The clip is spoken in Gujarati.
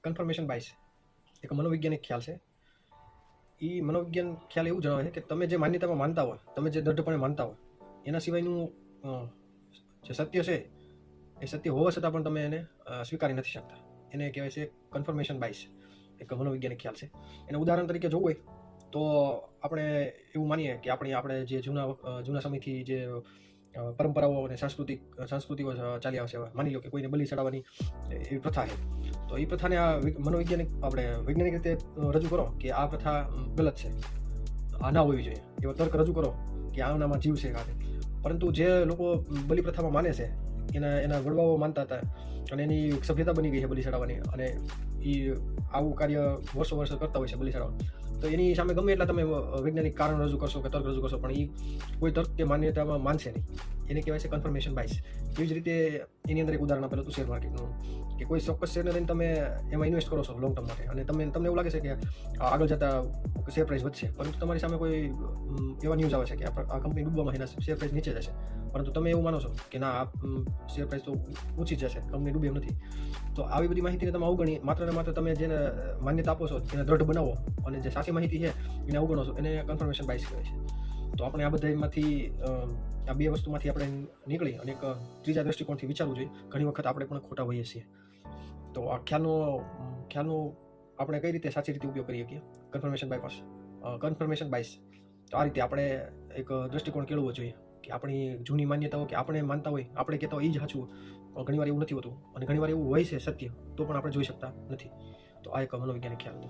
કન્ફર્મેશન બાયસ એક મનોવૈજ્ઞાનિક ખ્યાલ છે. એ મનોવિજ્ઞાન ખ્યાલ એવું જણાવે છે કે તમે જે માન્યતામાં માનતા હોય, તમે જે દ્રઢપણે માનતા હોય, એના સિવાયનું જે સત્ય છે એ સત્ય હોવા છતાં પણ તમે એને સ્વીકારી નથી શકતા. એને કહેવાય છે કન્ફર્મેશન બાયસ, એક મનોવૈજ્ઞાનિક ખ્યાલ છે. એને ઉદાહરણ તરીકે જોવું હોય તો આપણે એવું માનીએ કે આપણે જે જૂના સમયથી જે પરંપરાઓ અને સંસ્કૃતિઓ ચાલી આવશે. માની લો કે કોઈને બલિ ચડાવવાની એવી પ્રથા છે, તો એ પ્રથાને આ મનોવૈજ્ઞાનિક આપણે વૈજ્ઞાનિક રીતે રજૂ કરો કે આ પ્રથા ગલત છે, આ ના હોવી જોઈએ, એવો તર્ક રજૂ કરો કે આનામાં જીવ છે કાંઈ. પરંતુ જે લોકો બલિ પ્રથામાં માને છે, એના વડવાઓ માનતા હતા અને એની સભ્યતા બની ગઈ છે બલિ ચડાવવાની, અને એ આવું કાર્ય વર્ષો કરતા હોય છે બલિ ચડાવવાનું. તો એની સામે ગમે એટલા તમે વૈજ્ઞાનિક કારણ રજૂ કરશો કે તર્ક રજૂ કરશો, પણ એ કોઈ તર્ક કે માન્યતામાં માનશે નહીં. એને કહેવાય છે કન્ફર્મેશન બાયસ. એવી જ રીતે એની અંદર એક ઉદાહરણ આપેલું હતું શેર માર્કેટનું, કે કોઈ ચોક્કસ શેરને લઈને તમે એમાં ઇન્વેસ્ટ કરો છો લોંગ ટર્મ માટે, અને તમને એવું લાગે છે કે આગળ જતા શેર પ્રાઇસ વધશે, પરંતુ તમારી સામે કોઈ એવા ન્યૂઝ આવે છે કે આ કંપની ડૂબવામાં એના શેર પ્રાઇસ નીચે જશે, પરંતુ તમે એવું માનો છો કે ના, આ શેર પ્રાઇસ તો ઊંચી જ જશે, કંપની ડૂબે એમ નથી. તો આવી બધી માહિતીને તમે અવગણી માત્ર ને માત્ર તમે જેને માન્યતા આપો છો એને દ્રઢ બનાવો, અને જે સાચી માહિતી છે એને અવગણો છો, એને કન્ફર્મેશન બાયસ કહેવાય છે. તો આપણે આ બધામાંથી આ બે વસ્તુમાંથી આપણે નીકળી અને એક ત્રીજા દ્રષ્ટિકોણથી વિચારવું જોઈએ. ઘણી વખત આપણે પણ ખોટા હોઈએ છીએ. તો આ ખ્યાલનો આપણે કઈ રીતે સાચી રીતે ઉપયોગ કરી શકીએ? Confirmation bias. તો આ રીતે આપણે એક દ્રષ્ટિકોણ કેળવવો જોઈએ કે આપણી જૂની માન્યતાઓ કે આપણે માનતા હોય, આપણે કહેતા હોય એ જ સાચું, પણ ઘણીવાર એવું નથી હોતું, અને ઘણીવાર એવું હોય છે સત્ય, તો પણ આપણે જોઈ શકતા નથી. તો આ એક મનોવૈજ્ઞાનિક ખ્યાલ હતો.